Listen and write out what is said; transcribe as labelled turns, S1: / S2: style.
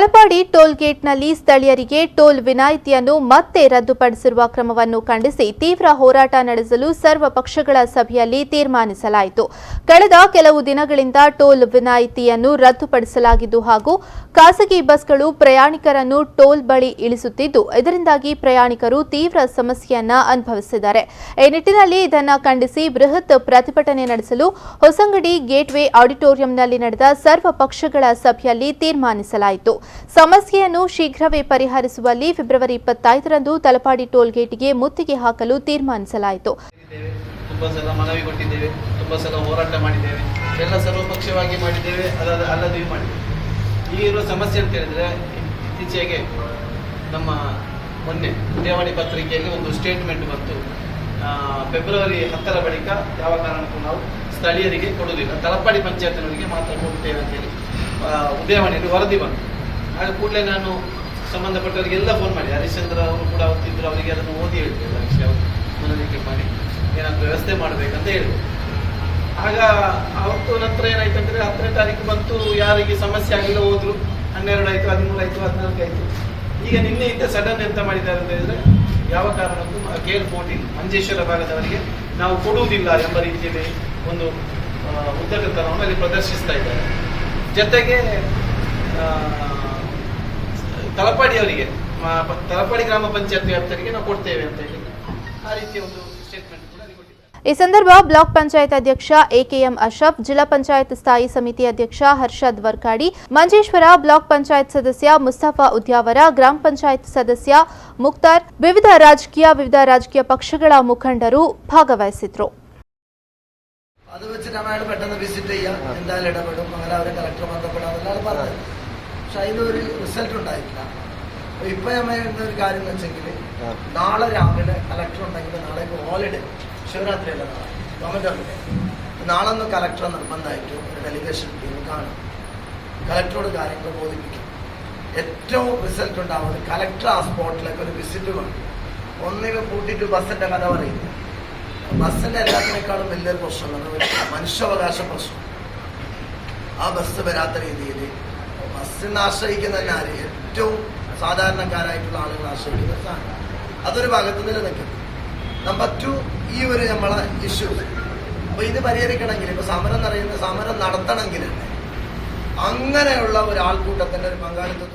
S1: Talapady toll ಗೇಟ್ನಲ್ಲಿ ಸ್ಥಳೀಯರಿಗೆ toll ವಿನಾಯಿತಿಯನ್ನು ಮತ್ತೆ ರದ್ದುಪಡಿಸಿರುವ ಕ್ರಮವನ್ನು ಖಂಡಿಸಿ ತೀವ್ರ ಹೋರಾಟ ನಡೆಸಲು ಸರ್ವ ಪಕ್ಷಗಳ ಸಭೆಯಲ್ಲಿ ತೀರ್ಮಾನಿಸಲಾಯಿತು. ಕಳೆದ ಕೆಲವು ದಿನಗಳಿಂದ ಟೋಲ್ ವಿನಾಯಿತಿಯನ್ನು ರದ್ದುಪಡಿಸಲಾಗಿದ್ದು ಹಾಗೂ ಖಾಸಗಿ ಬಸ್ಗಳು ಪ್ರಯಾಣಿಕರನ್ನು ಟೋಲ್ ಬಳಿ ಇಳಿಸುತ್ತಿದ್ದು, ಇದರಿಂದಾಗಿ ಪ್ರಯಾಣಿಕರು ತೀವ್ರ ಸಮಸ್ಯೆಯನ್ನ ಅನುಭವಿಸಿದ್ದಾರೆ. ಈ ನಿಟ್ಟಿನಲ್ಲಿ ಇದನ್ನು ಖಂಡಿಸಿ ಬೃಹತ್ ಪ್ರತಿಭಟನೆ ನಡೆಸಲು ಹೊಸಂಗಡಿ ಗೇಟ್ವೇ ಆಡಿಟೋರಿಯಂನಲ್ಲಿ ನಡೆದ ಸರ್ವ ಪಕ್ಷಗಳ ಸಭೆಯಲ್ಲಿ ತೀರ್ಮಾನಿಸಲಾಯಿತು. ಸಮಸ್ಯೆಯನ್ನು ಶೀಘ್ರವೇ ಪರಿಹರಿಸುವಲ್ಲಿ ಫೆಬ್ರವರಿ 25ರಂದು ತಲಪಾಡಿ ಟೋಲ್ ಗೇಟ್ಗೆ ಮುತ್ತಿಗೆ ಹಾಕಲು ತೀರ್ಮಾನಿಸಲಾಯಿತು.
S2: ತುಂಬಾ ಸಲ ಮನವಿ ಕೊಟ್ಟಿದ್ದೇವೆ, ತುಂಬಾ ಸಲ ಹೋರಾಟ ಮಾಡಿದ್ದೇವೆ, ಎಲ್ಲ ಸರ್ವಪಕ್ಷವಾಗಿ ಮಾಡಿದ್ದೇವೆ, ಅಲ್ಲದೆ ಮಾಡಿದ್ದೇವೆ. ಈಗಿರುವ ಸಮಸ್ಯೆ ಅಂತ ಹೇಳಿದ್ರೆ, ಇತ್ತೀಚೆಗೆ ನಮ್ಮ ಮೊನ್ನೆ ಉದಯವಾಣಿ ಪತ್ರಿಕೆಯಲ್ಲಿ ಒಂದು ಸ್ಟೇಟ್ಮೆಂಟ್ ಬಂತು. ಫೆಬ್ರವರಿ 10ರ ಬಳಿಕ ಯಾವ ಕಾರಣಕ್ಕೂ ನಾವು ಸ್ಥಳೀಯರಿಗೆ ಕೊಡುವುದಿಲ್ಲ, ತಲಪಾಡಿ ಪಂಚಾಯತ್ನವರಿಗೆ ಮಾತ್ರ ಕೊಡ್ತೇವೆ ಅಂತೇಳಿ ಉದಯವಾಣಿಯಲ್ಲಿ ವರದಿ ಬಂತು. ಆಗ ಕೂಡಲೇ ನಾನು ಸಂಬಂಧಪಟ್ಟವರಿಗೆಲ್ಲ ಫೋನ್ ಮಾಡಿ, ಹರಿಶ್ಚಂದ್ರ ಅವರು ಕೂಡ ಅವತ್ತಿದ್ರು, ಅವರಿಗೆ ಅದನ್ನು ಓದಿ ಹೇಳ್ತೇವೆ, ಹರೀಶ್ ಅವರು ಮನವರಿಕೆ ಮಾಡಿ ಏನಾದರೂ ವ್ಯವಸ್ಥೆ ಮಾಡಬೇಕಂತ ಹೇಳಿದ್ರು. ಆಗ ಅವತ್ತು ನಂತರ ಏನಾಯ್ತು ಅಂದರೆ 10ನೇ ತಾರೀಕು ಬಂತು, ಯಾರಿಗೆ ಸಮಸ್ಯೆ ಆಗಿಲ್ಲ ಹೋದ್ರು. 12 ಆಯಿತು, 13 ಆಯಿತು, 14 ಆಯಿತು. ಈಗ ನಿನ್ನೆಯಿಂದ ಸಡನ್ ಎಂತ ಮಾಡಿದ್ದಾರೆ ಅಂತ ಹೇಳಿದ್ರೆ, ಯಾವ ಕಾರಣಕ್ಕೂ KL14 ಮಂಜೇಶ್ವರ ಭಾಗದವರಿಗೆ ನಾವು ಕೊಡುವುದಿಲ್ಲ ಎಂಬ ರೀತಿಯಲ್ಲಿ ಒಂದು ಉದ್ಯೋಗತನವನ್ನು ಅಲ್ಲಿ ಪ್ರದರ್ಶಿಸ್ತಾ ಇದ್ದಾರೆ. ಜೊತೆಗೆ ತಲಪಾಡಿಯವರಿಗೆ, ತಲಪಾಡಿ ಗ್ರಾಮ ಪಂಚಾಯತ್ ವ್ಯಾಪ್ತಿಯವರಿಗೆ ನಾವು ಕೊಡ್ತೇವೆ ಅಂತ ಹೇಳಿ ಆ ರೀತಿಯ ಒಂದು ಸ್ಟೇಟ್ಮೆಂಟ್ ಕೂಡ ಕೊಟ್ಟಿದ್ದಾರೆ.
S1: ಈ ಸಂದರ್ಭ ಬ್ಲಾಕ್ ಪಂಚಾಯತ್ ಅಧ್ಯಕ್ಷ AKM ಅಶ್ರಫ್, ಜಿಲ್ಲಾ ಪಂಚಾಯತ್ ಸ್ಥಾಯಿ ಸಮಿತಿ ಅಧ್ಯಕ್ಷ ಹರ್ಷದ್ ವರ್ಕಾಡಿ, ಮಂಜೇಶ್ವರ ಬ್ಲಾಕ್ ಪಂಚಾಯತ್ ಸದಸ್ಯ ಮುಸ್ತಫಾ ಉದ್ಯಾವರ, ಗ್ರಾಮ ಪಂಚಾಯತ್ ಸದಸ್ಯ ಮುಕ್ತಾರ್, ವಿವಿಧ ರಾಜಕೀಯ ಪಕ್ಷಗಳ ಮುಖಂಡರು ಭಾಗವಹಿಸಿದ್ರು.
S3: അത് വെച്ചിട്ട് നമ്മൾ പെട്ടെന്ന് വിസിറ്റ് ചെയ്യാം, എന്തായാലും ഇടപെടും, അങ്ങനെ അവരെ കളക്ടർ ബന്ധപ്പെടാമെന്നാണ് പറഞ്ഞത്. പക്ഷെ അതിനൊരു റിസൾട്ട് ഉണ്ടായിട്ടില്ല. ഇപ്പൊ നമ്മൾ ഒരു കാര്യം എന്ന് വെച്ചെങ്കിൽ, നാളെ രാവിലെ കളക്ടർ ഉണ്ടെങ്കിൽ നാളെ ഹോളിഡേ, ശിവരാത്രി അല്ല നാളെ, ഗവൺമെന്റ് ഹോളിഡേ. നാളെ ഒന്ന് കളക്ടറെ നിർബന്ധമായിട്ട് ഒരു ഡെലിഗേഷൻ ടീം കാണും, കളക്ടറോട് കാര്യങ്ങൾ ബോധിപ്പിക്കും. ഏറ്റവും റിസൾട്ട് ഉണ്ടാവുന്നത് കളക്ടർ ആ സ്പോട്ടിലേക്ക് ഒരു വിസിറ്റ് വേണം. ഒന്നിനെ കൂട്ടിയിട്ട് ബസ്സിന്റെ കഥ പറയുന്നു. ബസ്സിന്റെ എല്ലാത്തിനേക്കാളും വലിയൊരു പ്രശ്നമാണ് മനുഷ്യാവകാശ പ്രശ്നം. ആ ബസ് വരാത്ത രീതിയിൽ ബസ്സിനെ ആശ്രയിക്കുന്ന ആര്, ഏറ്റവും സാധാരണക്കാരായിട്ടുള്ള ആളുകൾ ആശ്രയിക്കുന്ന സാധനം, അതൊരു ഭാഗത്ത് നിലനിൽക്കും. നമ്പർ 2, ഈ ഒരു നമ്മളെ ഇഷ്യൂസ് അപ്പൊ ഇത് പരിഹരിക്കണമെങ്കിൽ, ഇപ്പൊ സമരം നടത്തണമെങ്കിൽ അങ്ങനെയുള്ള ഒരു ആൾക്കൂട്ടത്തിന്റെ ഒരു പങ്കാളിത്തം